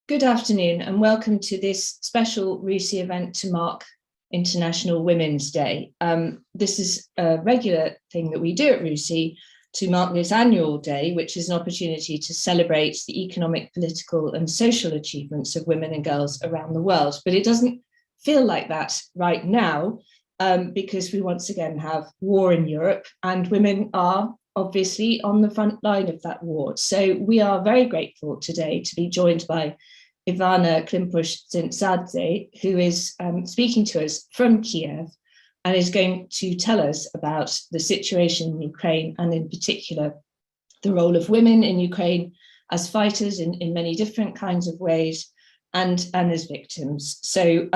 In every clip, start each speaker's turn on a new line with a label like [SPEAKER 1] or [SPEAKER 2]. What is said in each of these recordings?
[SPEAKER 1] Good afternoon and welcome to this special RUSI event to mark International Women's Day. This is a regular thing that we do at RUSI to mark this annual day, which is an opportunity to celebrate the economic, political and social achievements of women and girls around the world. But it doesn't feel like that right now because we once again have war in Europe and women are obviously on the front line of that war. So we are very grateful today to be joined by Ivana Klimpush-Tsintsadze, who is speaking to us from Kiev and is going to tell us about the situation in Ukraine and in particular the role of women in Ukraine as fighters in many different kinds of ways and as victims. So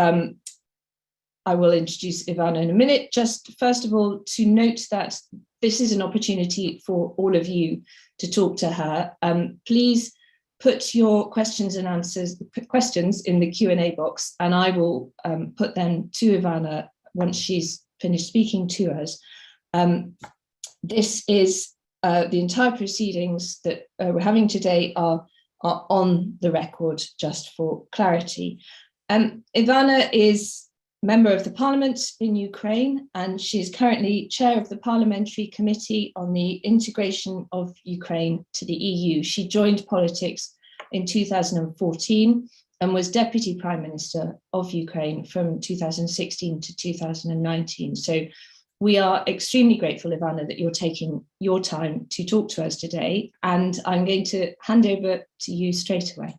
[SPEAKER 1] I will introduce Ivana in a minute. Just first of all, to note that this is an opportunity for all of you to talk to her. Please put your questions in the Q&A box, and I will put them to Ivana once she's finished speaking to us. This is the entire proceedings that we're having today are on the record, just for clarity. Ivana is member of the Parliament in Ukraine, and she is currently chair of the Parliamentary Committee on the Integration of Ukraine to the EU. She joined politics in 2014 and was Deputy Prime Minister of Ukraine from 2016 to 2019. So we are extremely grateful, Ivana, that you're taking your time to talk to us today, and I'm going to hand over to you straight away.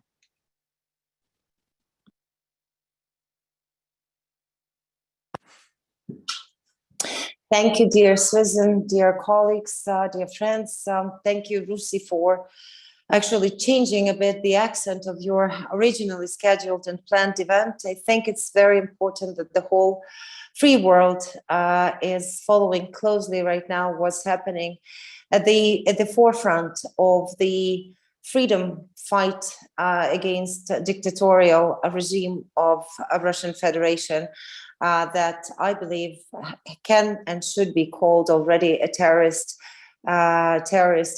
[SPEAKER 2] Thank you, dear Susan, dear colleagues, dear friends. Thank you, RUSI, for actually changing a bit the accent of your originally scheduled and planned event. I think it's very important that the whole free world is following closely right now what's happening at the forefront of the freedom fight against dictatorial regime of Russian Federation. That I believe can and should be called already a terrorist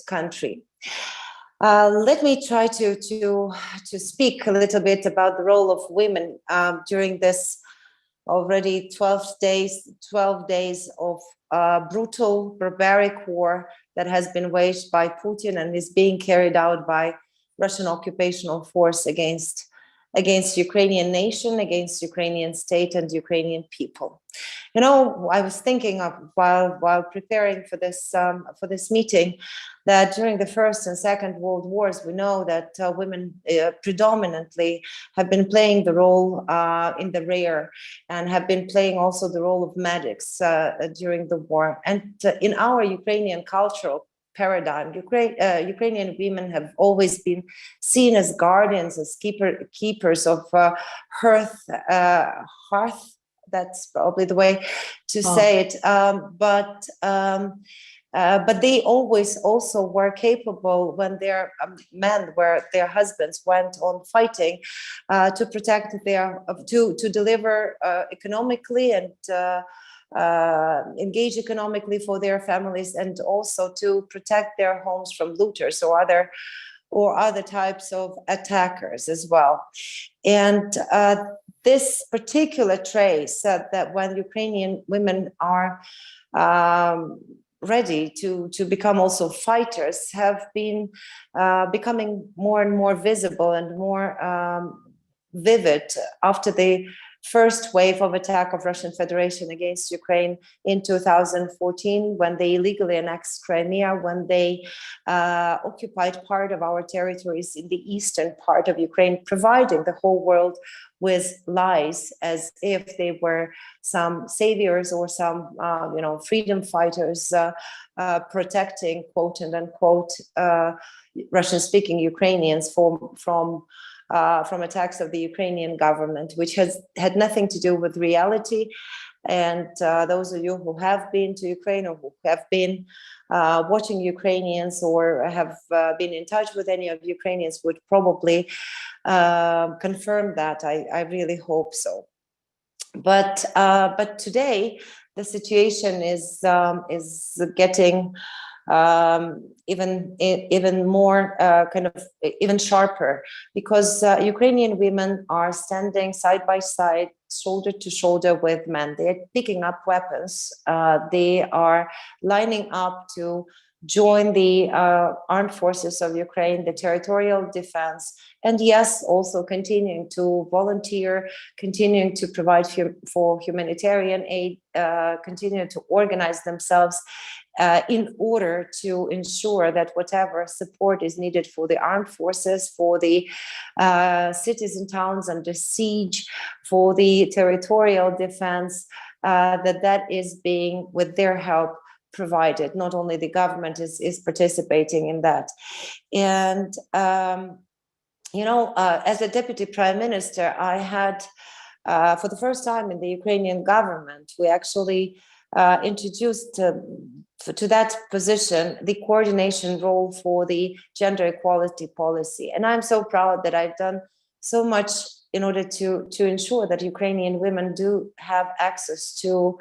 [SPEAKER 2] country. Let me try to speak a little bit about the role of women during this already 12 days of brutal, barbaric war that has been waged by Putin and is being carried out by Russian occupational force against Ukrainian nation, against Ukrainian state and Ukrainian people. You know, I was thinking of while preparing for this meeting that during the First and Second World Wars, we know that women predominantly have been playing the role in the rear and have been playing also the role of medics during the war. And in our Ukrainian cultural paradigm, Ukrainian women have always been seen as guardians, as keepers of hearth. That's probably the way to say it. But they always also were capable when their men, where their husbands went on fighting, to protect to deliver economically and engage economically for their families, and also to protect their homes from looters or other types of attackers as well. And this particular trace that when Ukrainian women are ready to become also fighters have been becoming more and more visible and more vivid after the first wave of attack of Russian Federation against Ukraine in 2014, when they illegally annexed Crimea, when they occupied part of our territories in the eastern part of Ukraine, providing the whole world with lies as if they were some saviors or some freedom fighters protecting, quote and unquote, Russian-speaking Ukrainians from attacks of the Ukrainian government, which had nothing to do with reality. And those of you who have been to Ukraine or who have been watching Ukrainians or have been in touch with any of Ukrainians would probably confirm that. I really hope so. But today the situation is getting even more even sharper, because Ukrainian women are standing side by side, shoulder to shoulder with men. They are picking up weapons. They are lining up to join the armed forces of Ukraine, the territorial defense, and yes, also continuing to volunteer, continuing to provide for humanitarian aid, continuing to organize themselves in order to ensure that whatever support is needed for the armed forces, for the cities and towns under siege, for the territorial defense, that is being, with their help, provided. Not only the government is participating in that. And as a deputy prime minister, I had for the first time in the Ukrainian government, we actually introduced to that position the coordination role for the gender equality policy. And I'm so proud that I've done so much in order to ensure that Ukrainian women do have access to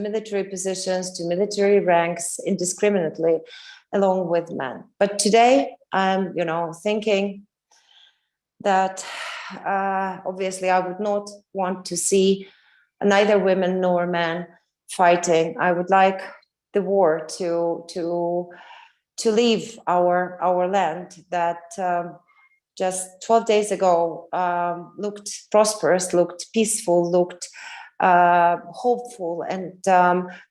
[SPEAKER 2] military positions, to military ranks indiscriminately, along with men. But today, I'm, thinking that obviously I would not want to see neither women nor men fighting. I would like the war to leave our land that just 12 days ago looked prosperous, looked peaceful, looked hopeful, and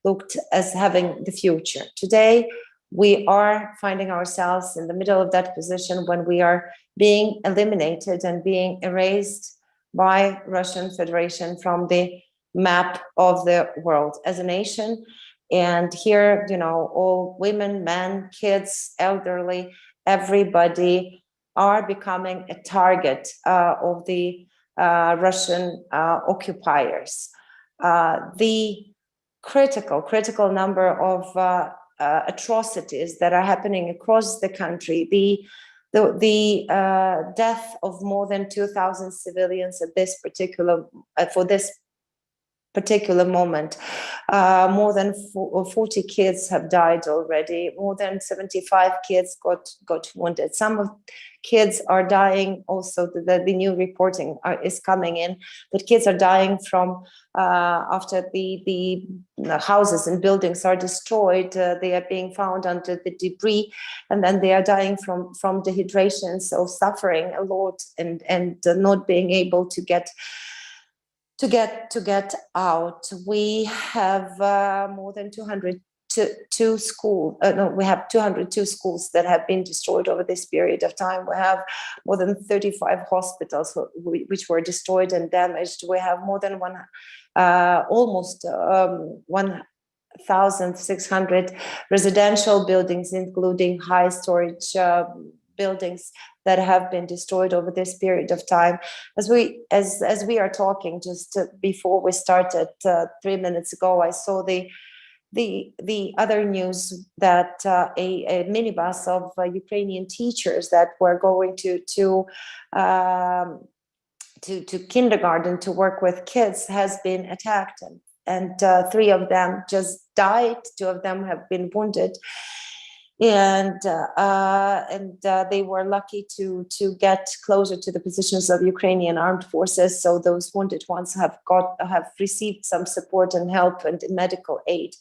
[SPEAKER 2] looked as having the future. Today, we are finding ourselves in the middle of that position when we are being eliminated and being erased by Russian Federation from the map of the world as a nation. And here, all women, men, kids, elderly, everybody are becoming a target of the Russian occupiers. The critical number of atrocities that are happening across the country, the death of more than 2,000 civilians at this for this particular moment. More than 40 kids have died already. More than 75 kids got wounded. Some of kids are dying also. The new reporting is coming in that kids are dying from after the houses and buildings are destroyed. They are being found under the debris, and then they are dying from dehydration, so suffering a lot and not being able to get out. We have more than 202 schools. We have 202 schools that have been destroyed over this period of time. We have more than 35 hospitals which were destroyed and damaged. We have more than almost 1,600 residential buildings, including high storage buildings that have been destroyed over this period of time. As we are talking, just before we started 3 minutes ago, I saw the other news that a minibus of Ukrainian teachers that were going to kindergarten to work with kids has been attacked, and 3 of them just died. 2 of them have been wounded. And they were lucky to get closer to the positions of Ukrainian armed forces. So those wounded ones have received some support and help and medical aid,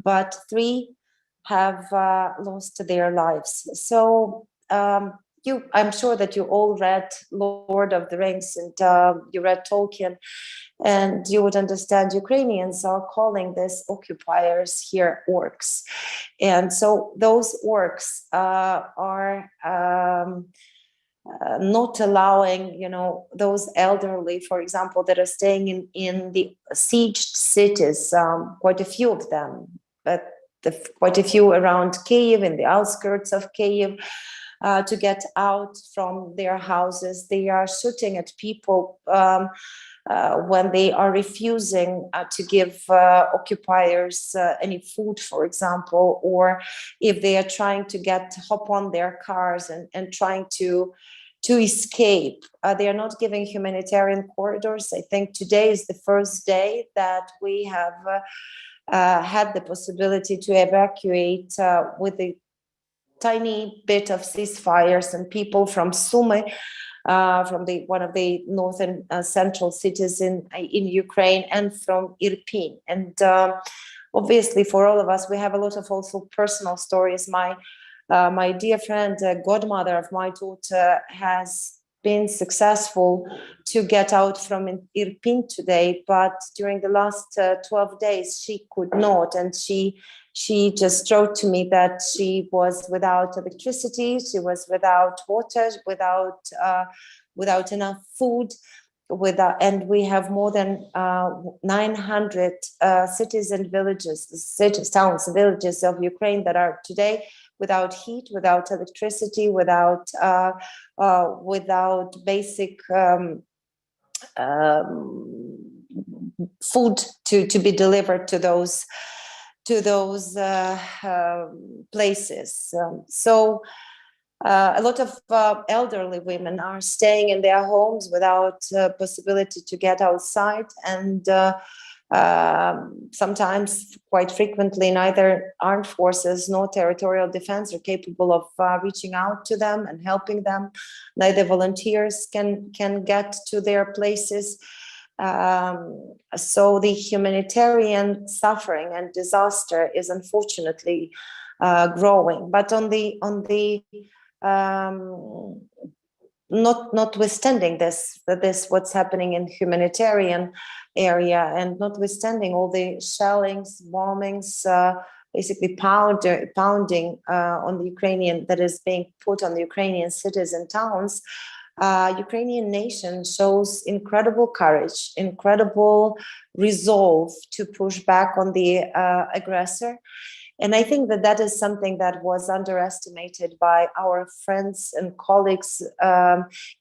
[SPEAKER 2] but 3 have lost their lives. So I'm sure that you all read Lord of the Rings and you read Tolkien, and you would understand Ukrainians are calling these occupiers here orcs. And so those orcs are not allowing, those elderly, for example, that are staying in the sieged cities, quite a few of them, but quite a few around Kyiv, in the outskirts of Kyiv, to get out from their houses. They are shooting at people when they are refusing to give occupiers any food, for example, or if they are trying to hop on their cars and trying to escape. They are not giving humanitarian corridors. I think today is the first day that we have had the possibility to evacuate with a tiny bit of ceasefires and people from Sumy, from one of the northern central cities in Ukraine, and from Irpin. And obviously, for all of us, we have a lot of also personal stories. My dear friend, godmother of my daughter, has been successful to get out from Irpin today, but during the last 12 days she could not, and she just wrote to me that she was without electricity, she was without water, without enough food, and we have more than 900 cities and villages, towns and villages of Ukraine that are today without heat, without electricity, without basic food to be delivered to those places. So a lot of elderly women are staying in their homes without possibility to get outside, and sometimes, quite frequently, neither armed forces nor territorial defense are capable of reaching out to them and helping them. Neither volunteers can get to their places. So the humanitarian suffering and disaster is unfortunately growing. But notwithstanding this what's happening in humanitarian area, and notwithstanding all the shellings, bombings, basically pounding on the Ukrainian, that is being put on the Ukrainian cities and towns, Ukrainian nation shows incredible courage, incredible resolve to push back on the aggressor. And I think that is something that was underestimated by our friends and colleagues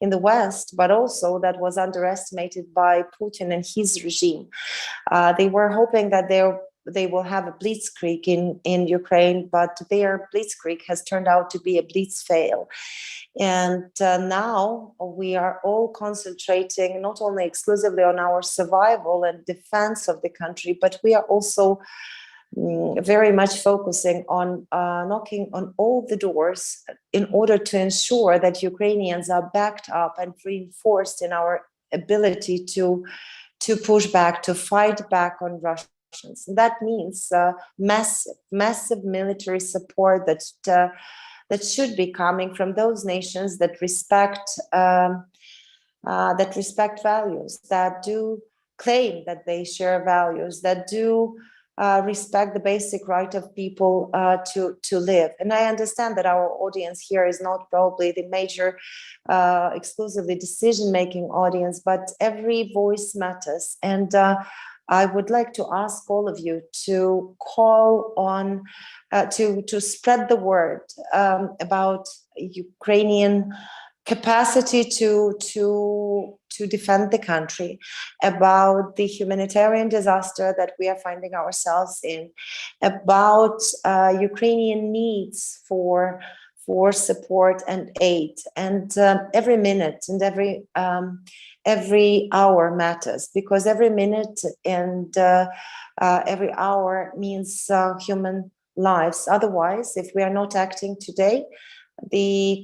[SPEAKER 2] in the West, but also that was underestimated by Putin and his regime. They were hoping that they will have a blitzkrieg in Ukraine, but their blitzkrieg has turned out to be a blitzfail. And now we are all concentrating not only exclusively on our survival and defense of the country, but we are also very much focusing on knocking on all the doors in order to ensure that Ukrainians are backed up and reinforced in our ability to push back, to fight back on Russians. And that means massive military support that should be coming from those nations that respect values, that do claim that they share values, that do respect the basic right of people to live. And I understand that our audience here is not probably the major exclusively decision-making audience, but every voice matters. And I would like to ask all of you to call on, to spread the word about Ukrainian capacity to defend the country, about the humanitarian disaster that we are finding ourselves in, about Ukrainian needs for support and aid. And every minute and every hour matters, because every minute and every hour means human lives. Otherwise, if we are not acting today, the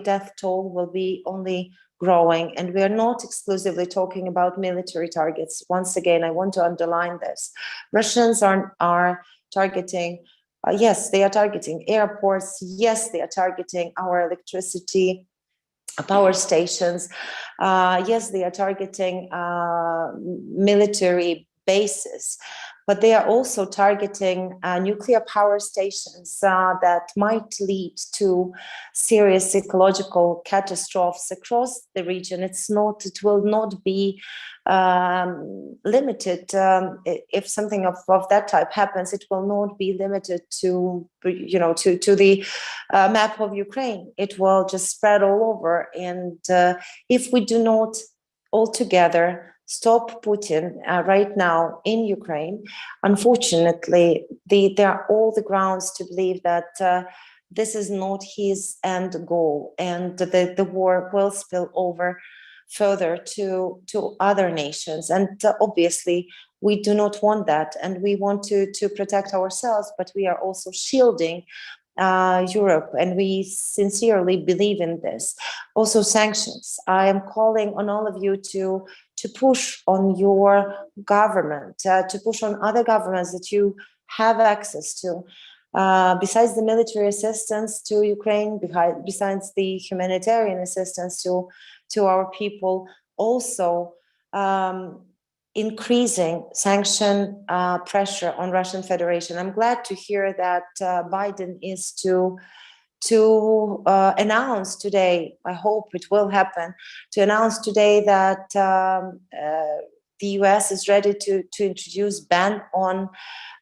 [SPEAKER 2] death toll will be only growing. And we are not exclusively talking about military targets. Once again, I want to underline this. Russians are targeting, yes, they are targeting airports. Yes, they are targeting our electricity power stations. Yes, they are targeting military bases, but they are also targeting nuclear power stations that might lead to serious ecological catastrophes across the region. It will not be limited. If something of that type happens, it will not be limited to the map of Ukraine. It will just spread all over. And if we do not altogether stop Putin right now in Ukraine, unfortunately, there are all the grounds to believe that this is not his end goal, and the war will spill over further to other nations. And obviously, We do not want that, and we want to protect ourselves, but we are also shielding Europe, and we sincerely believe in this. Also, sanctions. I am calling on all of you to push on your government, to push on other governments that you have access to. Besides the military assistance to Ukraine, besides the humanitarian assistance to our people, also increasing sanction pressure on Russian Federation. I'm glad to hear that Biden is to announce today, I hope it will happen, to announce today that the US is ready to introduce ban on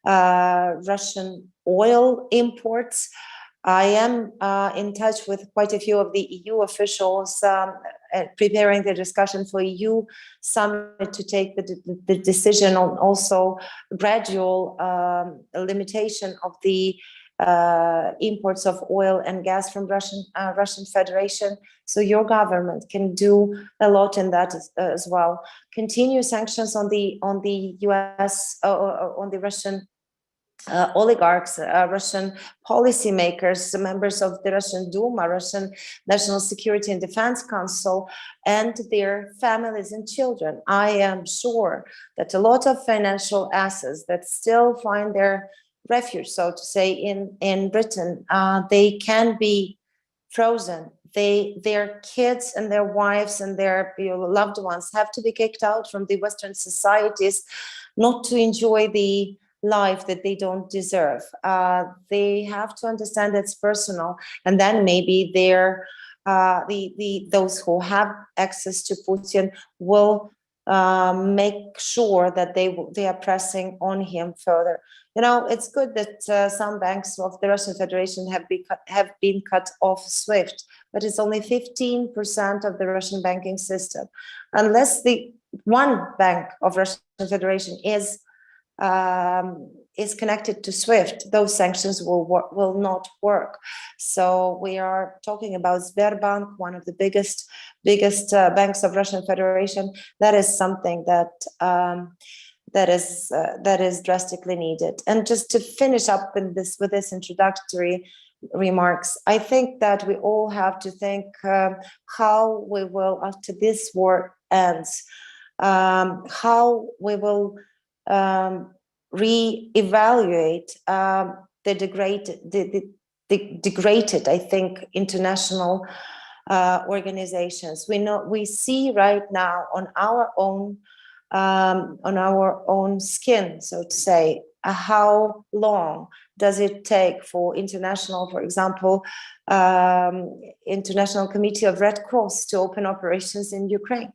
[SPEAKER 2] Russian oil imports. I am in touch with quite a few of the EU officials preparing the discussion for EU summit to take the decision on also gradual limitation of the imports of oil and gas from Russian Federation. So your government can do a lot in that as well. Continue sanctions on the US, on the Russian oligarchs, Russian policymakers, members of the Russian Duma, Russian National Security and Defense Council, and their families and children. I am sure that a lot of financial assets that still find their refuge, so to say, in Britain, they can be frozen. Their kids and their wives and their loved ones have to be kicked out from the Western societies, not to enjoy the life that they don't deserve. They have to understand it's personal, and then maybe those who have access to Putin will make sure that they are pressing on him further. It's good that some banks of the Russian Federation have been cut off SWIFT, but it's only 15% of the Russian banking system. Unless the one bank of Russian Federation is connected to SWIFT, those sanctions will not work. So we are talking about Sberbank, one of the biggest banks of Russian Federation. That is something that is drastically needed. And just to finish up with this introductory remarks, I think that we all have to think how we will, after this war ends, how we will re-evaluate the degraded, I think, international organizations. We see right now on our own skin, so to say, how long does it take for international, for example, International Committee of Red Cross to open operations in Ukraine?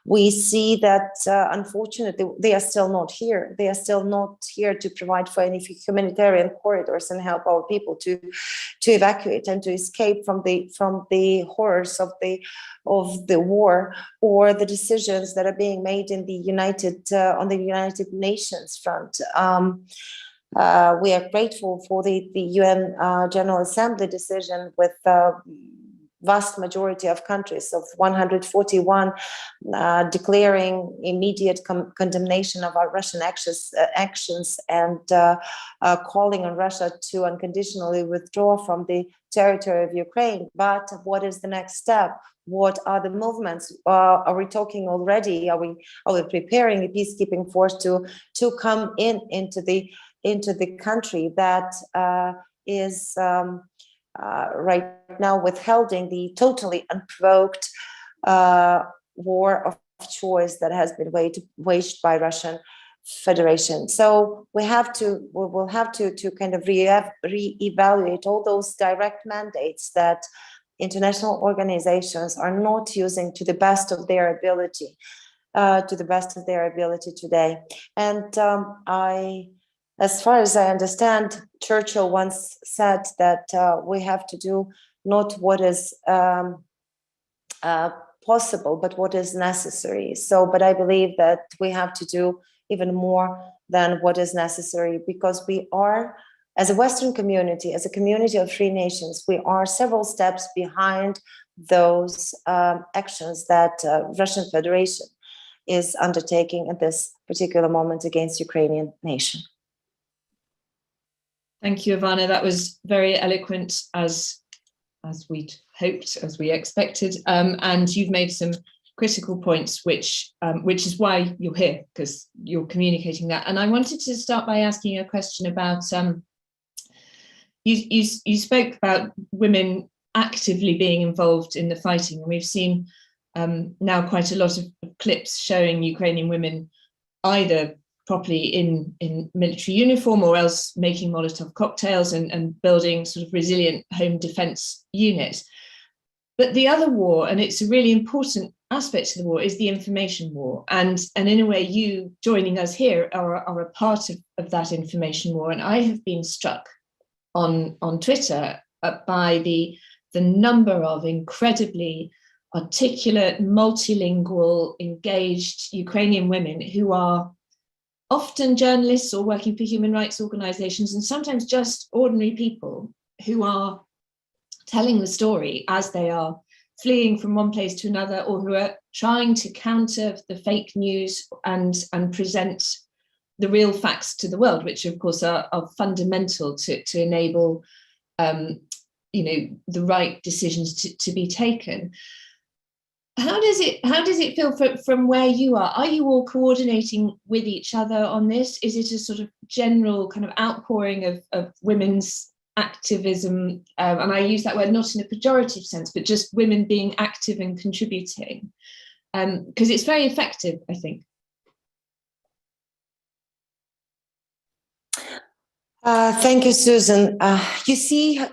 [SPEAKER 2] We see that, unfortunately, they are still not here. They are still not here to provide for any humanitarian corridors and help our people to evacuate and to escape from the horrors of the war, or the decisions that are being made in the on the United Nations front. We are grateful for the UN General Assembly decision with vast majority of countries of 141 declaring immediate condemnation of our Russian actions and calling on Russia to unconditionally withdraw from the territory of Ukraine. But what is the next step? What are the movements? Are we talking already? Are we preparing a peacekeeping force to come into the country that is right now withholding the totally unprovoked war of choice that has been waged by Russian Federation? So we will have to kind of reevaluate all those direct mandates that international organizations are not using to the best of their ability, today. And as far as I understand, Churchill once said that we have to do not what is possible, but what is necessary. But I believe that we have to do even more than what is necessary, because we are, as a Western community, as a community of free nations, we are several steps behind those actions that Russian Federation is undertaking at this particular moment against Ukrainian nation.
[SPEAKER 1] Thank you, Ivana. That was very eloquent, as we'd hoped, as we expected, and you've made some critical points, which is why you're here, because you're communicating that. And I wanted to start by asking you a question about you spoke about women actively being involved in the fighting, and we've seen now quite a lot of clips showing Ukrainian women either properly in military uniform or else making Molotov cocktails and building sort of resilient home defense units. But the other war, and it's a really important aspect of the war, is the information war. And in a way, you joining us here are a part of that information war. And I have been struck on Twitter by the number of incredibly articulate, multilingual, engaged Ukrainian women who are often journalists or working for human rights organizations, and sometimes just ordinary people who are telling the story as they are fleeing from one place to another, or who are trying to counter the fake news and present the real facts to the world, which of course are fundamental to enable the right decisions to be taken. How does it feel from where you are? Are you all coordinating with each other on this? Is it a sort of general kind of outpouring of women's activism? And I use that word not in a pejorative sense, but just women being active and contributing, because it's very effective, I think.
[SPEAKER 2] Thank you, Susan. You see,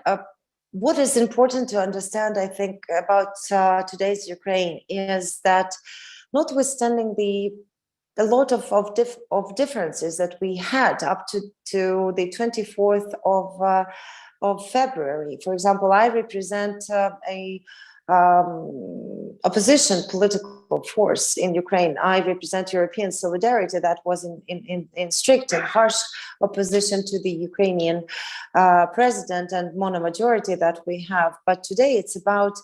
[SPEAKER 2] what is important to understand, I think, about today's Ukraine is that, notwithstanding a lot of differences that we had up to the 24th of February. For example, I represent a opposition political force in Ukraine. I represent European Solidarity that was in strict and harsh opposition to the Ukrainian president and monomajority that we have. But today it's about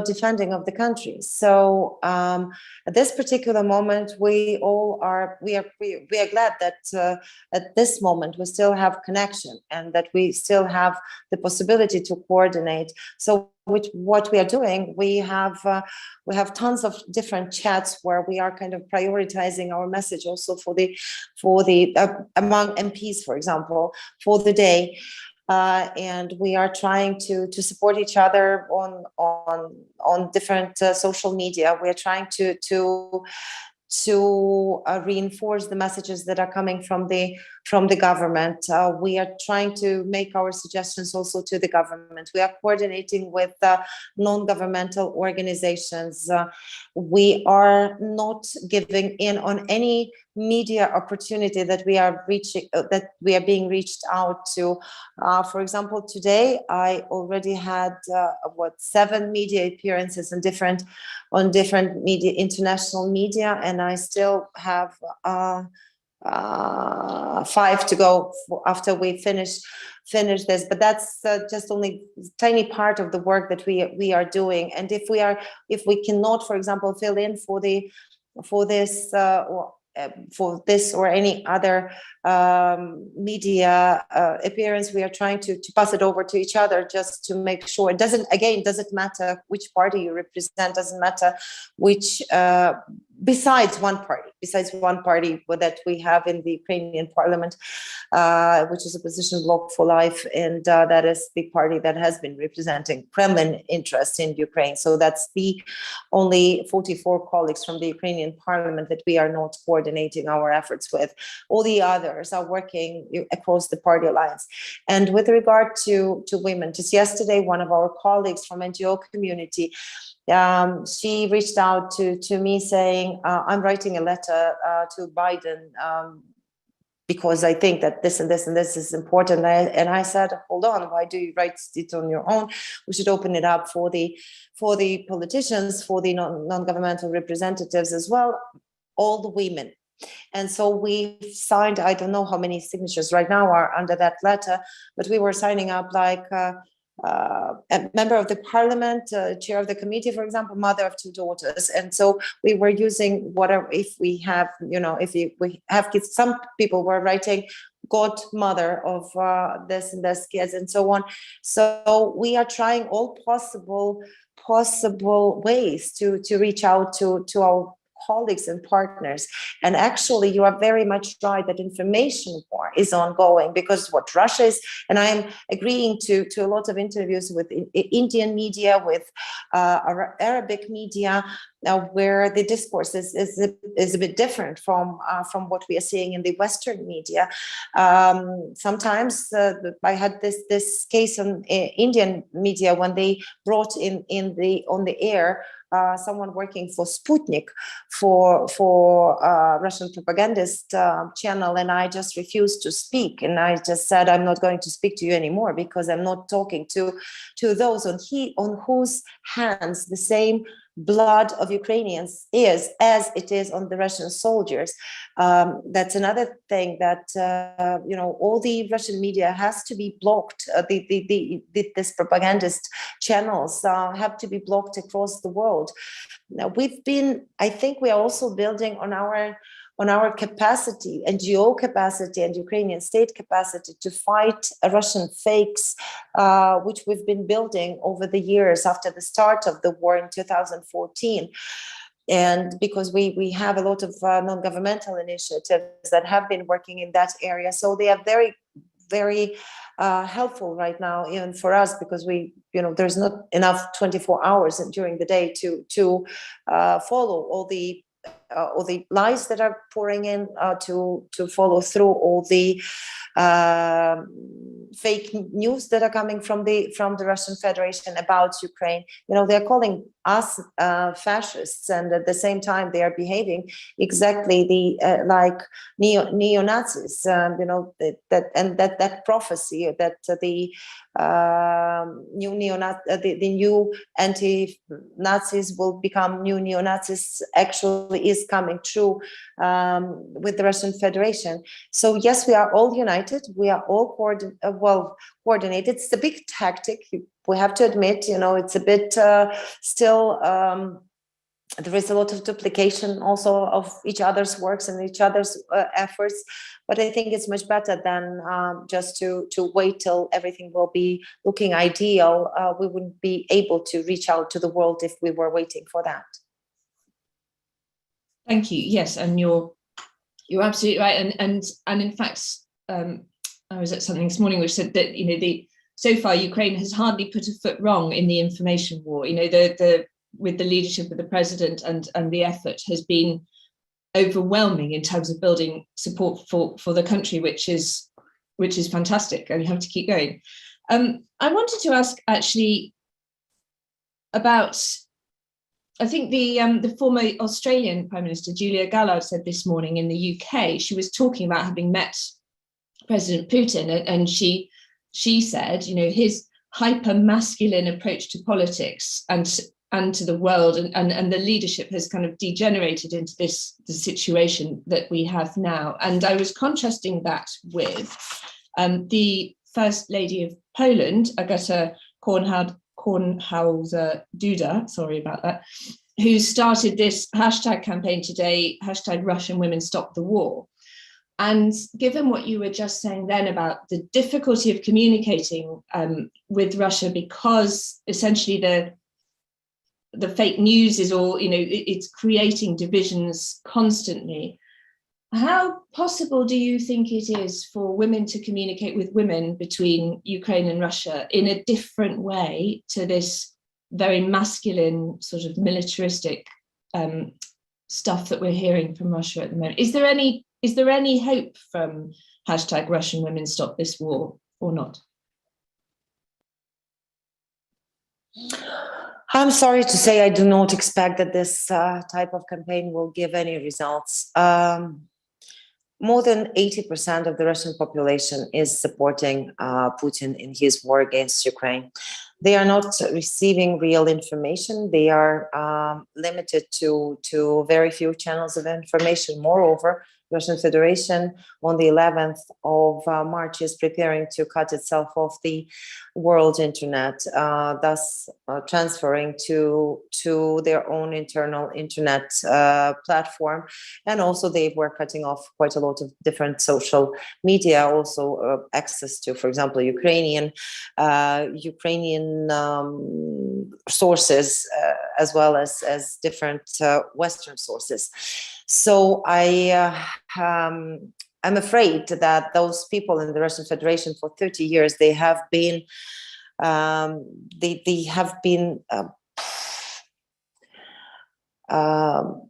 [SPEAKER 2] defending of the country. So at this particular moment, we are glad that at this moment we still have connection and that we still have the possibility to coordinate. So with what we are doing, we have tons of different chats where we are kind of prioritizing our message also for the among MPs, for example, for the day. And we are trying to support each other on different social media. We are trying to reinforce the messages that are coming from the government. We are trying to make our suggestions also to the government. We are coordinating with non-governmental organizations. We are not giving in on any media opportunity that we are being reached out to. For example, today I already had 7 media appearances on different media, international media, and I still have 5 to go after we finish this. But that's just only a tiny part of the work that we are doing. And if we cannot, for example, fill in for this or any other media appearance, we are trying to pass it over to each other just to make sure. It doesn't matter which party you represent, doesn't matter which besides one party that we have in the Ukrainian parliament, which is Opposition Bloc for Life, and that is the party that has been representing Kremlin interests in Ukraine. So that's the only 44 colleagues from the Ukrainian parliament that we are not coordinating our efforts with. All the others are working across the party lines. And with regard to women, just yesterday, one of our colleagues from NGO community, she reached out to me saying, I'm writing a letter to Biden because I think that this and this and this is important. And I said, hold on, why do you write it on your own? We should open it up for the politicians, for the non-governmental representatives as well, all the women. And so we signed, I don't know how many signatures right now are under that letter, but we were signing up like a member of the parliament, chair of the committee, for example, mother of two daughters. And so we were using whatever, if we have, if we have kids, some people were writing godmother of this and this kids and so on. So we are trying all possible ways to reach out to our colleagues and partners. And actually, you are very much right that information war is ongoing, because what Russia is, and I'm agreeing to a lot of interviews with Indian media, with Arabic media, where the discourse is a bit different from what we are seeing in the Western media. Sometimes I had this case on Indian media when they brought on the air someone working for Sputnik, for Russian propagandist channel, and I just refused to speak, and I just said, I'm not going to speak to you anymore, because I'm not talking to those on whose hands the same blood of Ukrainians is as it is on the Russian soldiers. That's another thing that all the Russian media has to be blocked. This propagandist channels have to be blocked across the world. Now I think we are also building on our capacity, NGO capacity and Ukrainian state capacity to fight Russian fakes, which we've been building over the years after the start of the war in 2014. And because we have a lot of non-governmental initiatives that have been working in that area. So they are very, very helpful right now, even for us, because there's not enough 24 hours during the day to follow all the lies that are pouring in, to follow through all the fake news that are coming from the Russian Federation about Ukraine. They're calling us fascists, and at the same time they are behaving exactly like neo-Nazis. That prophecy that the new anti-Nazis will become new neo-Nazis actually is coming true with the Russian Federation. So yes, we are all united. We are all coordinated. It's a big tactic. We have to admit, it's a bit still. There is a lot of duplication also of each other's works and each other's efforts, but I think it's much better than just to wait till everything will be looking ideal. We wouldn't be able to reach out to the world if we were waiting for that.
[SPEAKER 1] Thank you. Yes, and you're absolutely right. And in fact, I was at something this morning which said that so far Ukraine has hardly put a foot wrong in the information war. With the leadership of the president and the effort has been overwhelming in terms of building support for the country, which is fantastic, and you have to keep going. I wanted to ask actually about, I think the former Australian Prime Minister Julia Gillard said this morning in the UK, she was talking about having met President Putin, and she said, his hyper masculine approach to politics and to the world and the leadership has kind of degenerated into the situation that we have now. And I was contrasting that with the First Lady of Poland, Agata Kornhauser-Duda, sorry about that, who started this hashtag campaign today, hashtag Russian Women Stop the War. And given what you were just saying then about the difficulty of communicating with Russia, because essentially the fake news is all, it's creating divisions constantly. How possible do you think it is for women to communicate with women between Ukraine and Russia in a different way to this very masculine sort of militaristic stuff that we're hearing from Russia at the moment? Is there any hope from hashtag Russian Women Stop This War or not?
[SPEAKER 2] I'm sorry to say I do not expect that this type of campaign will give any results. More than 80% of the Russian population is supporting Putin in his war against Ukraine. They are not receiving real information. They are limited to very few channels of information. Moreover, Russian Federation on the 11th of March is preparing to cut itself off the world internet, thus transferring to their own internal internet platform. And also they were cutting off quite a lot of different social media, also access to, for example, Ukrainian sources, as well as different Western sources. So I'm afraid that those people in the Russian Federation for 30 years, they have been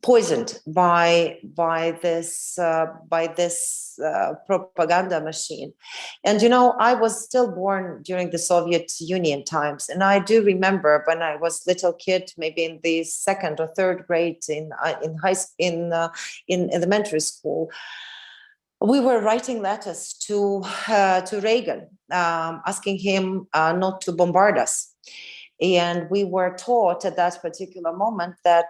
[SPEAKER 2] poisoned by this propaganda machine. And I was still born during the Soviet Union times, and I do remember when I was little kid, maybe in the second or third grade in elementary school, we were writing letters to Reagan, asking him not to bombard us. And we were taught at that particular moment that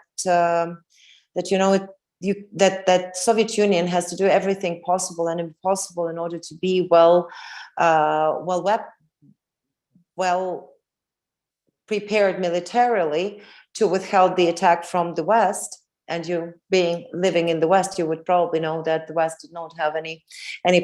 [SPEAKER 2] that Soviet Union has to do everything possible and impossible in order to be well prepared militarily to withhold the attack from the West. And you living in the West, you would probably know that the West did not have any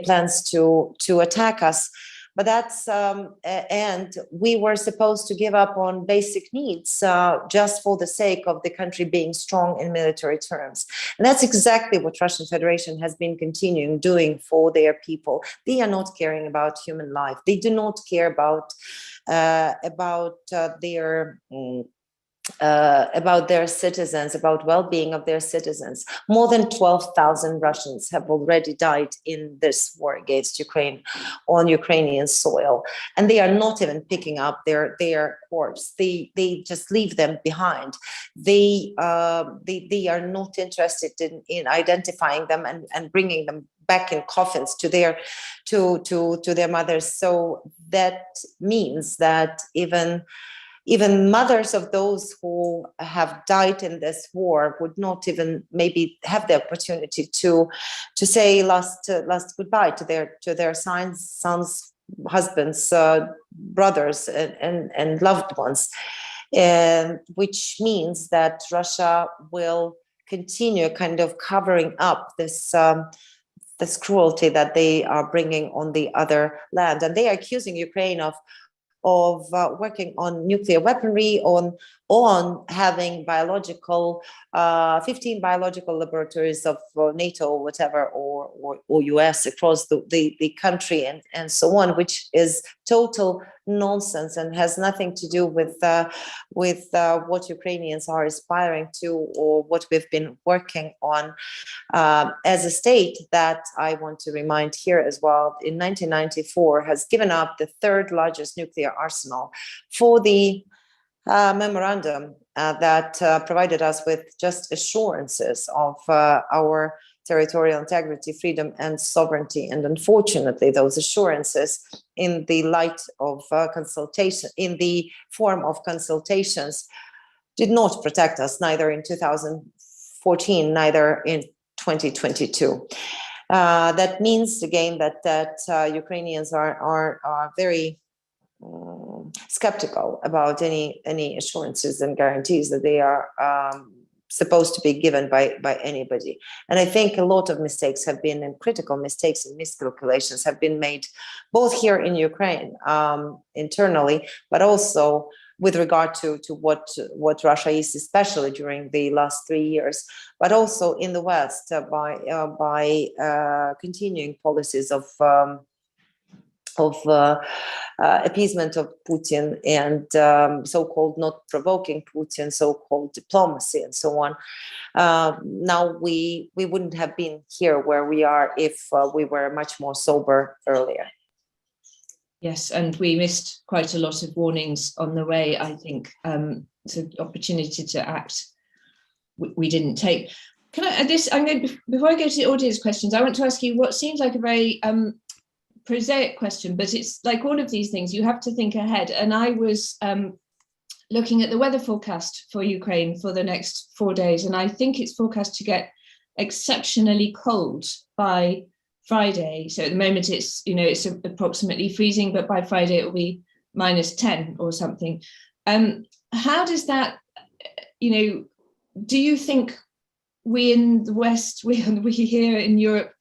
[SPEAKER 2] plans to attack us. But that's, and we were supposed to give up on basic needs just for the sake of the country being strong in military terms. And that's exactly what Russian Federation has been continuing doing for their people. They are not caring about human life. They do not care about their citizens, about well-being of their citizens. More than 12,000 Russians have already died in this war against Ukraine on Ukrainian soil, and they are not even picking up their corpse. They just leave them behind. They are not interested in identifying them and bringing them back in coffins to their mothers. So that means that even mothers of those who have died in this war would not even maybe have the opportunity to say last goodbye to their sons, husbands, brothers, and loved ones, and which means that Russia will continue kind of covering up this cruelty that they are bringing on the other land, and they are accusing Ukraine of working on nuclear weaponry, on having 15 biological laboratories of NATO, whatever, or US across the country, and so on, which is total nonsense and has nothing to do with what Ukrainians are aspiring to, or what we've been working on as a state that, I want to remind here as well, in 1994 has given up the third largest nuclear arsenal for the memorandum that provided us with just assurances of our territorial integrity, freedom, and sovereignty. And unfortunately, those assurances, in the light of consultation, in the form of consultations, did not protect us, neither in 2014, neither in 2022. That means again that Ukrainians are very skeptical about any assurances and guarantees that they are supposed to be given by anybody. And I think a lot of mistakes have been, and critical mistakes and miscalculations have been made, both here in Ukraine internally, but also with regard to what Russia is, especially during the last 3 years, but also in the West by continuing policies of appeasement of Putin and so-called not provoking Putin, so-called diplomacy, and so on. Now we wouldn't have been here where we are if we were much more sober earlier.
[SPEAKER 1] Yes, and we missed quite a lot of warnings on the way, I think. So opportunity to act we didn't take. Can I, before I go to the audience questions, I want to ask you what seems like a very prosaic question, but it's like all of these things, you have to think ahead. And I was looking at the weather forecast for Ukraine for the next 4 days, and I think it's forecast to get exceptionally cold by Friday. So at the moment it's, it's approximately freezing, but by Friday it will be -10 or something. How does that, do you think we in the West, we here in Europe,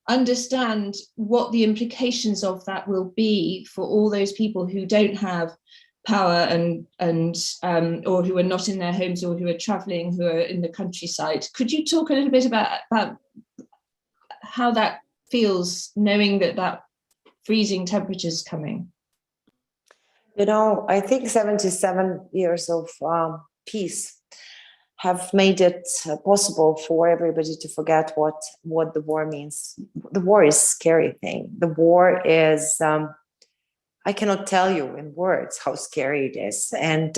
[SPEAKER 1] understand what the implications of that will be for all those people who don't have power and or who are not in their homes, or who are traveling, who are in the countryside? Could you talk a little bit about how that feels, knowing that freezing temperature is coming?
[SPEAKER 2] I think 77 years of peace have made it possible for everybody to forget what the war means. The war is a scary thing. The war is, I cannot tell you in words how scary it is. And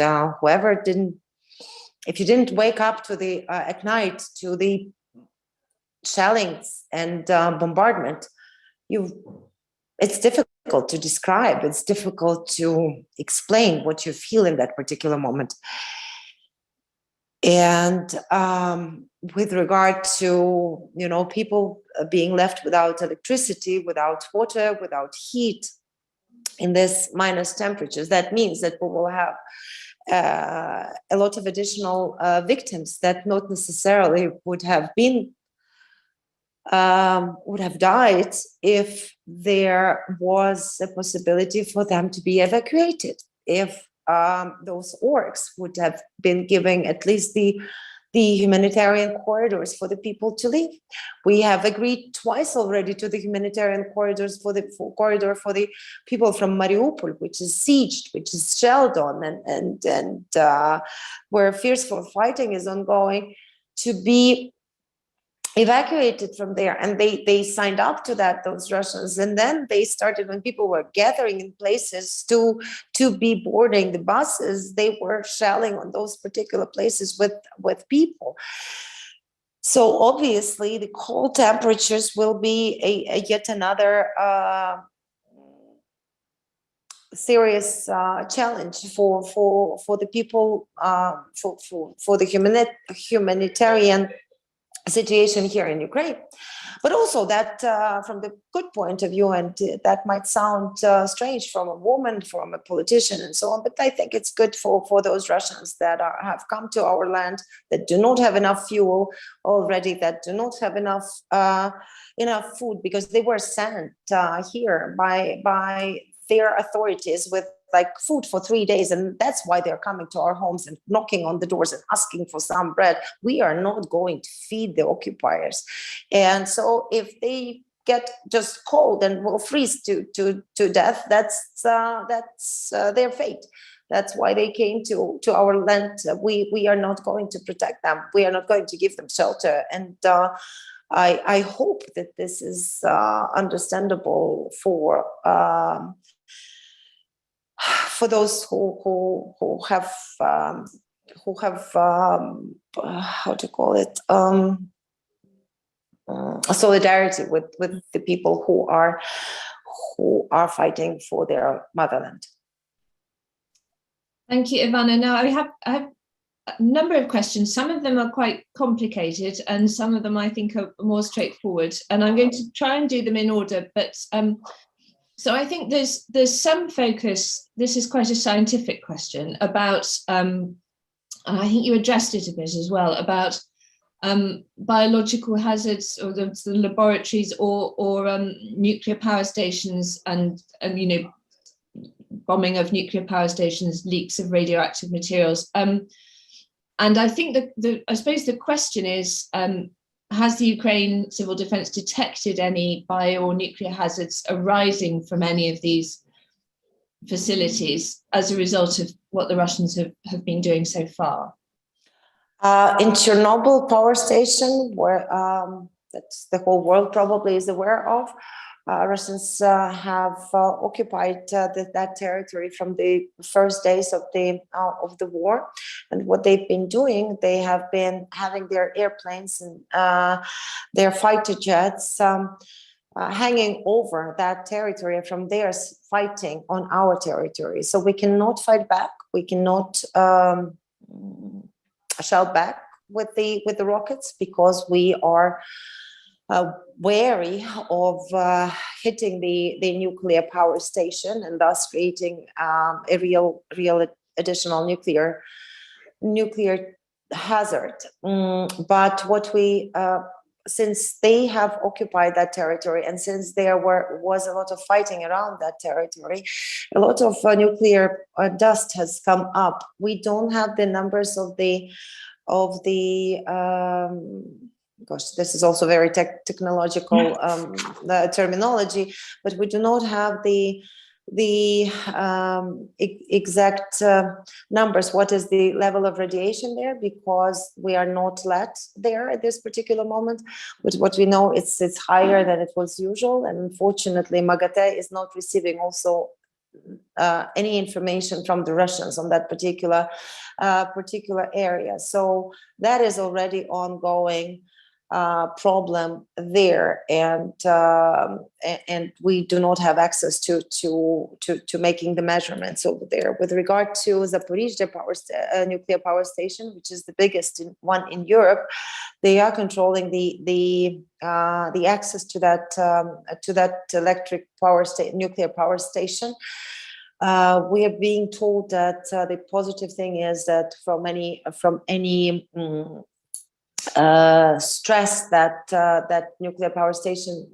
[SPEAKER 2] if you didn't wake up to the at night to the shellings and bombardment, it's difficult to describe. It's difficult to explain what you feel in that particular moment. And with regard to, people being left without electricity, without water, without heat in this minus temperatures, that means that we will have a lot of additional victims that not necessarily would have died if there was a possibility for them to be evacuated, if those orgs would have been giving at least the humanitarian corridors for the people to leave. We have agreed twice already to the humanitarian corridors corridor for the people from Mariupol, which is sieged, which is shelled on, and where fierce fighting is ongoing, to be evacuated from there. And they signed up to that, those Russians, and then they started, when people were gathering in places to be boarding the buses, they were shelling on those particular places with people. So obviously the cold temperatures will be a yet another serious challenge for the people, for the humanitarian situation here in Ukraine. But also that from the good point of view, and that might sound strange from a woman, from a politician and so on, but I think it's good for those Russians that have come to our land, that do not have enough fuel already, that do not have enough food, because they were sent here by their authorities with food for 3 days, and that's why they're coming to our homes and knocking on the doors and asking for some bread. We are not going to feed the occupiers, and so if they get just cold and will freeze to death, that's their fate. That's why they came to our land. We are not going to protect them. We are not going to give them shelter, and I hope that this is understandable for those who have how to call it, solidarity with the people who are fighting for their motherland.
[SPEAKER 1] Thank you, Ivana. Now I have a number of questions. Some of them are quite complicated, and some of them I think are more straightforward. And I'm going to try and do them in order. But so I think there's some focus. This is quite a scientific question about, and I think you addressed it a bit as well, about biological hazards, or the laboratories, or nuclear power stations, and bombing of nuclear power stations, leaks of radioactive materials. And I think I suppose the question is, has the Ukraine Civil Defense detected any bio or nuclear hazards arising from any of these facilities as a result of what the Russians have been doing so far?
[SPEAKER 2] In Chernobyl power station, where that's the whole world probably is aware of, Russians have occupied that territory from the first days of the war. And what they've been doing, they have been having their airplanes and their fighter jets hanging over that territory, and from there fighting on our territory. So we cannot fight back. We cannot shell back. with the rockets, because we are wary of hitting the nuclear power station and thus creating a real additional nuclear hazard. But what we since they have occupied that territory, and since there was a lot of fighting around that territory, a lot of nuclear dust has come up. We don't have the numbers of the gosh, this is also very technological the terminology, but we do not have the exact numbers. What is the level of radiation there? Because we are not let there at this particular moment. But what we know, it's higher than it was usual, and unfortunately, MAGATE is not receiving also any information from the Russians on that particular area. So that is already ongoing problem there, and we do not have access to making the measurements over there. With regard to Zaporizhzhia nuclear power station, which is the biggest one in Europe, they are controlling the access to that electric nuclear power station. We are being told that the positive thing is that from any stress that nuclear power station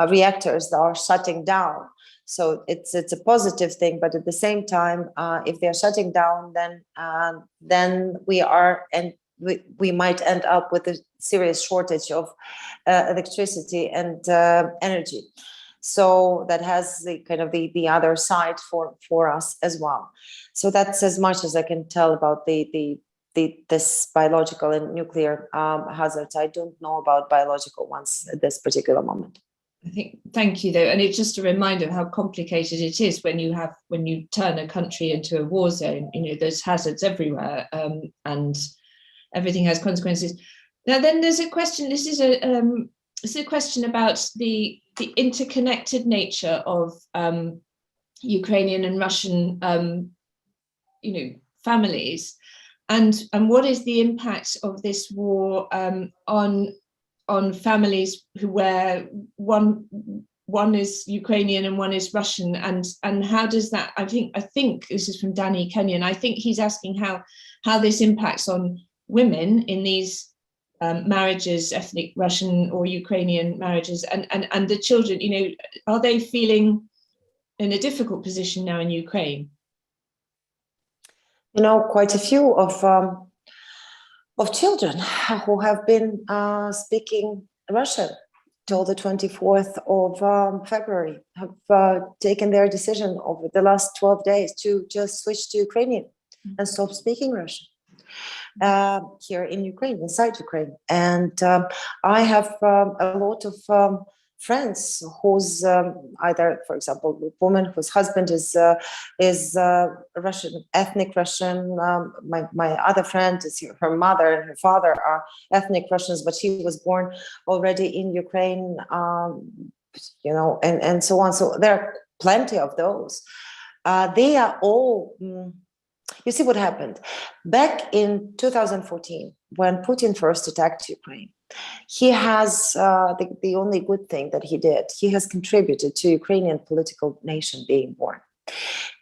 [SPEAKER 2] reactors are shutting down. So it's a positive thing, but at the same time, if they're shutting down, then we might end up with a serious shortage of electricity and energy. So that has the other side for us as well. So that's as much as I can tell about this biological and nuclear hazards. I don't know about biological ones at this particular moment.
[SPEAKER 1] I think, thank you though, and it's just a reminder of how complicated it is when you turn a country into a war zone. There's hazards everywhere, and everything has consequences. Now, then there's a question. This is a question about the interconnected nature of Ukrainian and Russian, families. And what is the impact of this war on families where one is Ukrainian and one is Russian, and how does that? I think this is from Danny Kenyon. I think he's asking how this impacts on women in these marriages, ethnic Russian or Ukrainian marriages, and the children. Are they feeling in a difficult position now in Ukraine?
[SPEAKER 2] Quite a few of children who have been speaking Russian till the 24th of February have taken their decision over the last 12 days to just switch to Ukrainian and stop speaking Russian here in Ukraine, inside Ukraine. And I have a lot of friends whose either, for example, a woman whose husband is Russian, ethnic Russian. My other friend is her mother and her father are ethnic Russians, but she was born already in Ukraine, and so on. So there are plenty of those. They are all. You see what happened back in 2014 when Putin first attacked Ukraine. He has the only good thing that he did. He has contributed to Ukrainian political nation being born.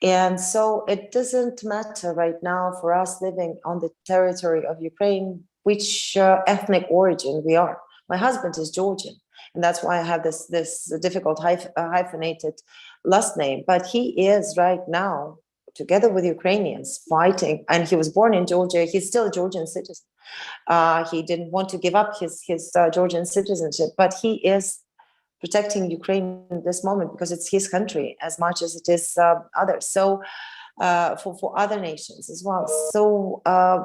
[SPEAKER 2] And so it doesn't matter right now for us living on the territory of Ukraine, which ethnic origin we are. My husband is Georgian, and that's why I have this difficult hyphenated last name. But he is right now, together with Ukrainians, fighting, and he was born in Georgia. He's still a Georgian citizen. He didn't want to give up his Georgian citizenship, but he is protecting Ukraine in this moment because it's his country as much as it is others. So for other nations as well. So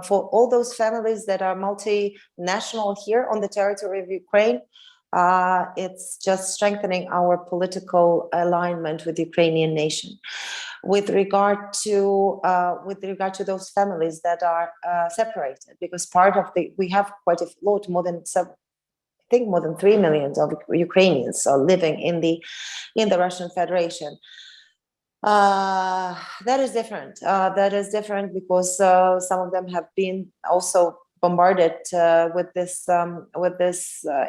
[SPEAKER 2] for all those families that are multinational here on the territory of Ukraine, it's just strengthening our political alignment with the Ukrainian nation. With regard to those families that are separated, because we have quite a lot, more than 3 million of Ukrainians are living in the Russian Federation. That is different. That is different because some of them have been also bombarded with this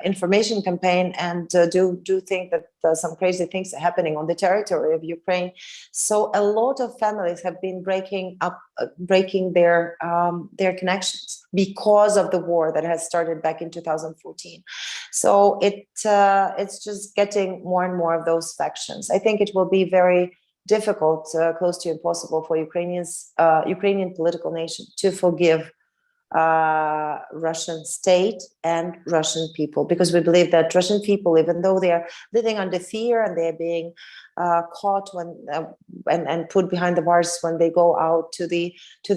[SPEAKER 2] information campaign, and do think that some crazy things are happening on the territory of Ukraine. So a lot of families have been breaking their connections because of the war that has started back in 2014. So it's just getting more and more of those factions. I think it will be very difficult, close to impossible, for Ukrainian political nation to forgive Russian state and Russian people, because we believe that Russian people, even though they are living under fear and they're being caught when and put behind the bars when they go out to the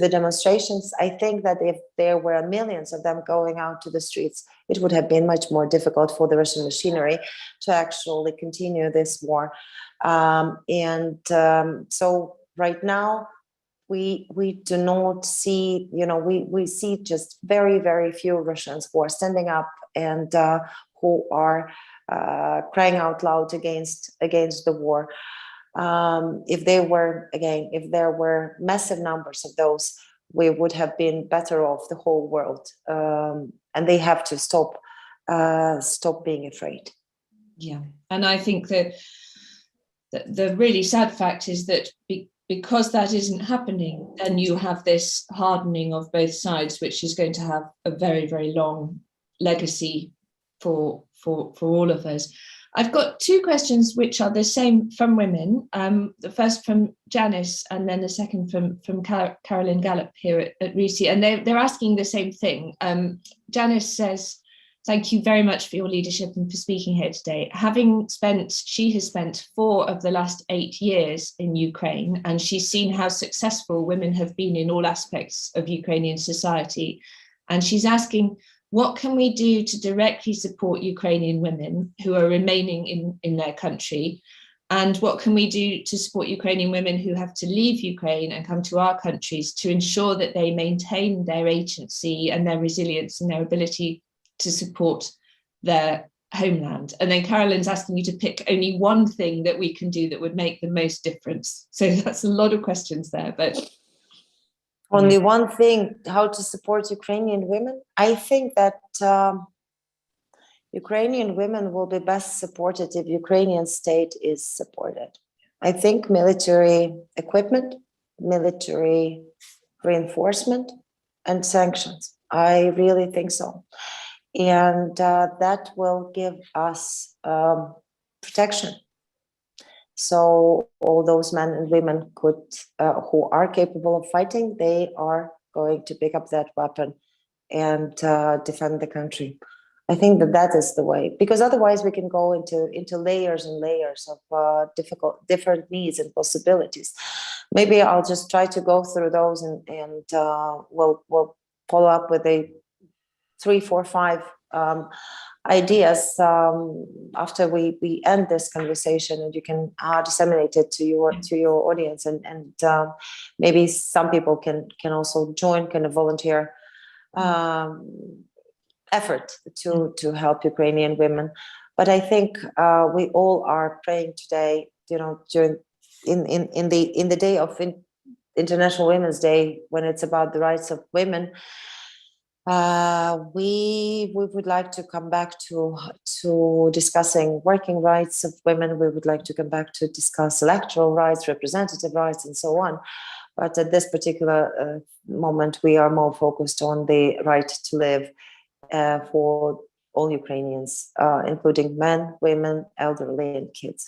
[SPEAKER 2] demonstrations, I think that if there were millions of them going out to the streets, it would have been much more difficult for the Russian machinery to actually continue this war. So right now, we do not see, we see just very, very few Russians who are standing up and who are crying out loud against the war. If there were massive numbers of those, we would have been better off, the whole world. And they have to stop being afraid.
[SPEAKER 1] Yeah, and I think that the really sad fact is that because that isn't happening, then you have this hardening of both sides, which is going to have a very, very long legacy for all of us. I've got two questions which are the same from women. The first from Janice, and then the second from Carolyn Gallup here at RUSI, and they're asking the same thing. Janice says, "Thank you very much for your leadership and for speaking here today. She has spent 4 of the last 8 years in Ukraine, and she's seen how successful women have been in all aspects of Ukrainian society. And she's asking, what can we do to directly support Ukrainian women who are remaining in their country? And what can we do to support Ukrainian women who have to leave Ukraine and come to our countries to ensure that they maintain their agency and their resilience and their ability to support their homeland?" And then Carolyn's asking you to pick only one thing that we can do that would make the most difference. So that's a lot of questions there, but
[SPEAKER 2] only one thing: how to support Ukrainian women. I think that Ukrainian women will be best supported if Ukrainian state is supported. I think military equipment, military reinforcement, and sanctions. I really think so. And that will give us protection. So all those men and women who are capable of fighting, they are going to pick up that weapon and defend the country. I think that is the way, because otherwise we can go into layers and layers of different needs and possibilities. Maybe I'll just try to go through those, and we'll follow up with a 3, 4, 5 ideas after we end this conversation, and you can disseminate it to your audience, and maybe some people can also join, kind of volunteer effort to help Ukrainian women. But I think we all are praying today, during in the day of International Women's Day, when it's about the rights of women. We would like to come back to discussing working rights of women. We would like to come back to discuss electoral rights, representative rights, and so on. But at this particular moment, we are more focused on the right to live for all Ukrainians, including men, women, elderly, and kids.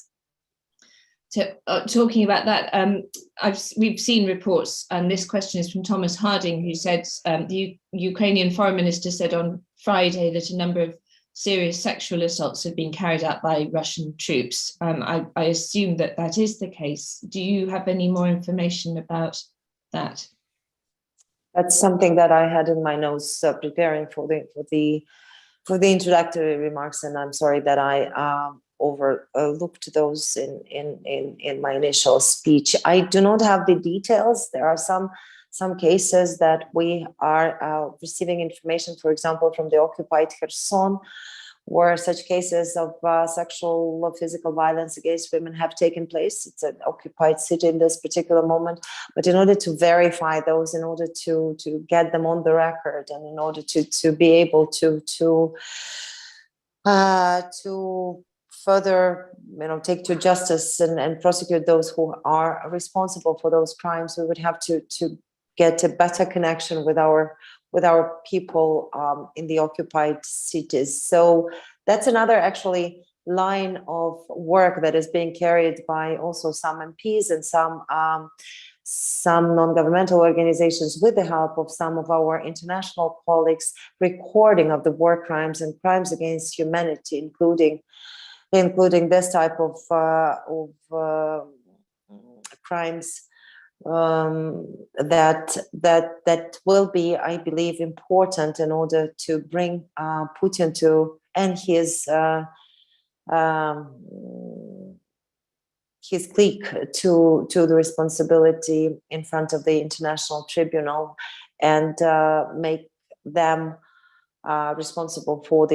[SPEAKER 1] So talking about that, we've seen reports, and this question is from Thomas Harding, who said the Ukrainian foreign minister said on Friday that a number of serious sexual assaults have been carried out by Russian troops. I assume that is the case. Do you have any more information about that?
[SPEAKER 2] That's something that I had in my notes preparing for the introductory remarks, and I'm sorry that I overlooked those in my initial speech. I do not have the details. There are some cases that we are receiving information, for example, from the occupied Kherson, where such cases of sexual or physical violence against women have taken place. It's an occupied city in this particular moment. But in order to verify those, in order to get them on the record, and in order to be able to further, take to justice and prosecute those who are responsible for those crimes, we would have to get a better connection with our people in the occupied cities. So that's another actually line of work that is being carried by also some MPs and some non-governmental organizations, with the help of some of our international colleagues, recording of the war crimes and crimes against humanity, including this type of crimes that will be, I believe, important in order to bring Putin and his clique to the responsibility in front of the international tribunal, and make them responsible for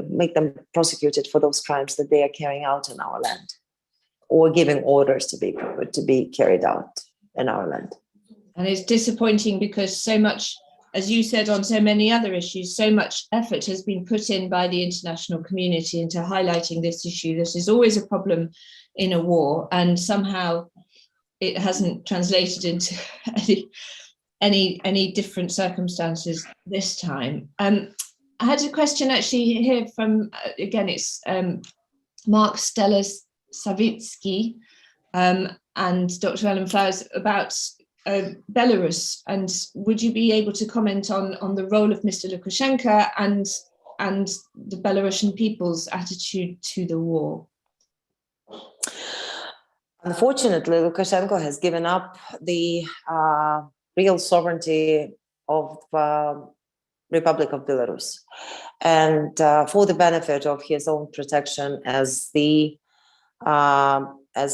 [SPEAKER 2] make them prosecuted for those crimes that they are carrying out in our land, or giving orders to be carried out in our land.
[SPEAKER 1] And it's disappointing because so much, as you said, on so many other issues, so much effort has been put in by the international community into highlighting this issue. This is always a problem in a war, and somehow it hasn't translated into any different circumstances this time. I had a question actually here from, again, it's Mark Stella-Savitsky and Dr. Ellen Flowers about Belarus, and would you be able to comment on the role of Mr. Lukashenko and the Belarusian people's attitude to the war?
[SPEAKER 2] Unfortunately, Lukashenko has given up the real sovereignty of Republic of Belarus, and for the benefit of his own protection as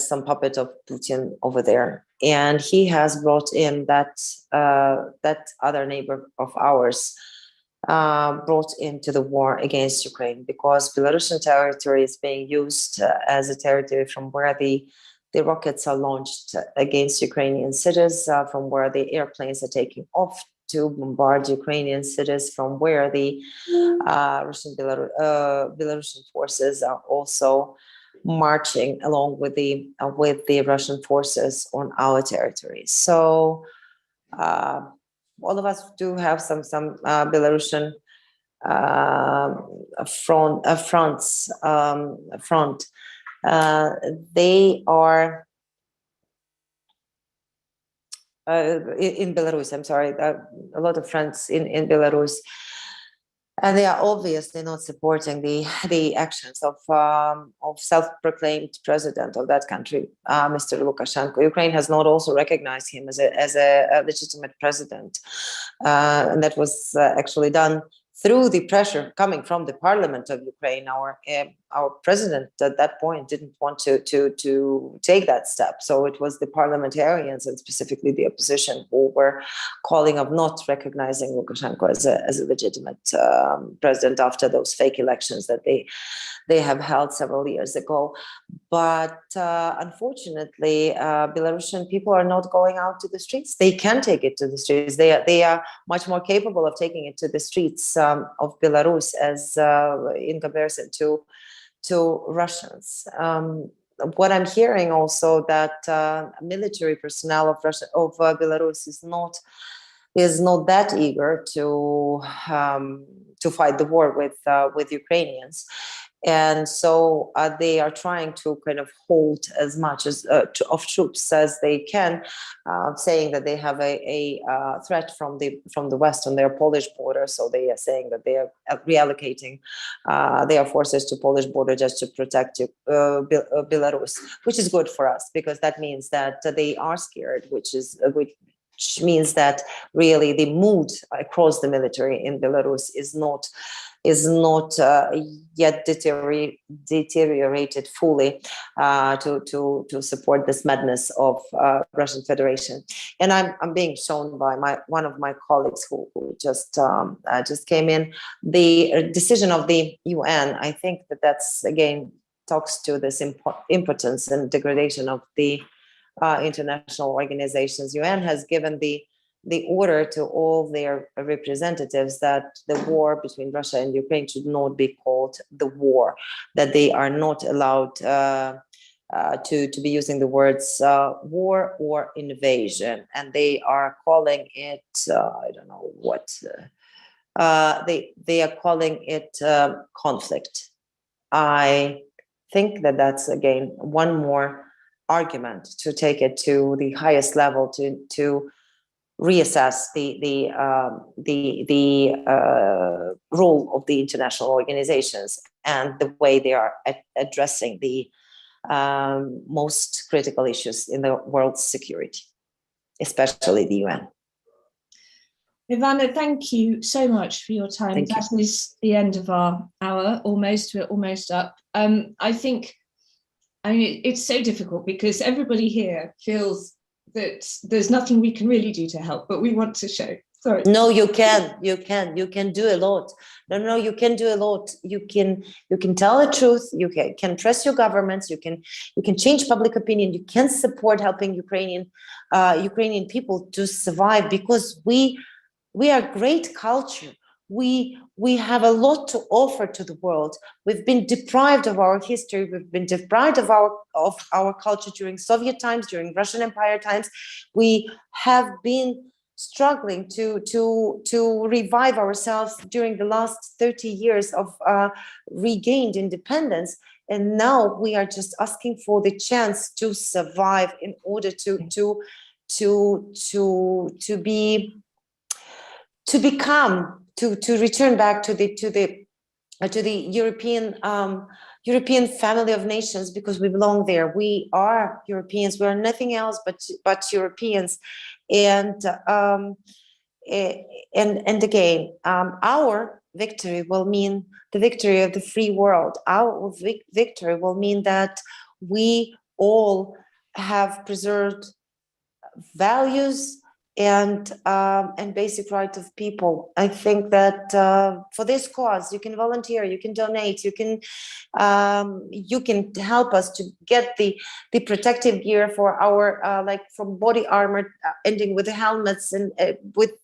[SPEAKER 2] some puppet of Putin over there. And he has brought in that other neighbor of ours, brought into the war against Ukraine, because Belarusian territory is being used as a territory from where the rockets are launched against Ukrainian cities, from where the airplanes are taking off to bombard Ukrainian cities, from where the Belarusian forces are also marching along with the Russian forces on our territory. So all of us do have some Belarusian front. They are in Belarus. I'm sorry, a lot of friends in Belarus. And they are obviously not supporting the actions of self-proclaimed president of that country, Mr. Lukashenko. Ukraine has not also recognized him as a legitimate president, and that was actually done through the pressure coming from the parliament of Ukraine. Our president at that point didn't want to take that step. So it was the parliamentarians, and specifically the opposition, who were calling of not recognizing Lukashenko as a legitimate president after those fake elections that they have held several years ago. But unfortunately, Belarusian people are not going out to the streets. They can take it to the streets. They are much more capable of taking it to the streets of Belarus, as in comparison to Russians. What I'm hearing also, that military personnel of Belarus is not that eager to fight the war with Ukrainians. And so they are trying to kind of hold as much of troops as they can, saying that they have a threat from the west on their Polish border. So they are saying that they are reallocating their forces to Polish border just to protect Belarus, which is good for us, because that means that they are scared, which means that really the mood across the military in Belarus is not is not yet deteriorated fully to support this madness of Russian Federation. And I'm being shown by one of my colleagues who just came in, the decision of the UN. I think that's again talks to this impotence and degradation of the international organizations. UN has given the order to all their representatives that the war between Russia and Ukraine should not be called the war, that they are not allowed to be using the words war or invasion, and they are calling it I don't know what they are calling it conflict. I think that that's again one more argument to take it to the highest level to reassess the role of the international organizations and the way they are addressing the most critical issues in the world's security, especially the UN.
[SPEAKER 1] Ivana, thank you so much for your time.
[SPEAKER 2] Thank you.
[SPEAKER 1] That is the end of our hour, almost. We're almost up. I mean, it's so difficult because everybody here feels that there's nothing we can really do to help, but we want to show. Sorry.
[SPEAKER 2] No, you can do a lot. No, you can do a lot. You can tell the truth. You can press your governments. You can change public opinion. You can support helping Ukrainian people to survive, because we are great culture. We have a lot to offer to the world. We've been deprived of our history. We've been deprived of our culture during Soviet times, during Russian Empire times. We have been struggling to revive ourselves during the last 30 years of regained independence. And now we are just asking for the chance to survive in order to return back to the European family of nations, because we belong there. We are Europeans. We are nothing else but Europeans. And again, our victory will mean the victory of the free world. Our victory will mean that we all have preserved values and basic rights of people. I think that for this cause, you can volunteer, you can donate, you can help us to get the protective gear for our like from body armor, ending with the helmets and with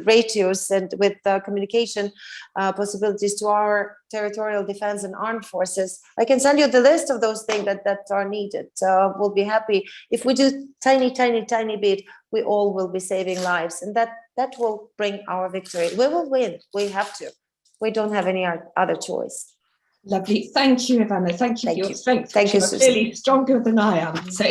[SPEAKER 2] radios and with communication possibilities to our territorial defense and armed forces. I can send you the list of those things that are needed. We'll be happy if we do tiny bit. We all will be saving lives, and that will bring our victory. We will win. We have to. We don't have any other choice.
[SPEAKER 1] Lovely. Thank you, Ivana. Thank you for your strength.
[SPEAKER 2] Thank you,
[SPEAKER 1] You're
[SPEAKER 2] Susan.
[SPEAKER 1] clearly stronger than I am. So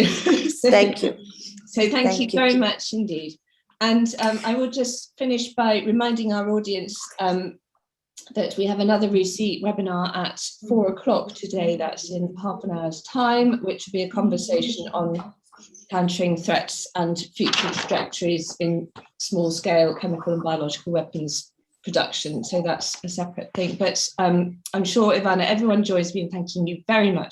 [SPEAKER 2] thank you.
[SPEAKER 1] So thank you very much indeed. And I will just finish by reminding our audience that we have another RUSI webinar at 4 o'clock today. That's in half an hour's time, which will be a conversation on countering threats and future trajectories in small-scale chemical and biological weapons production. So that's a separate thing. But I'm sure, Ivana, everyone joins me in thanking you very much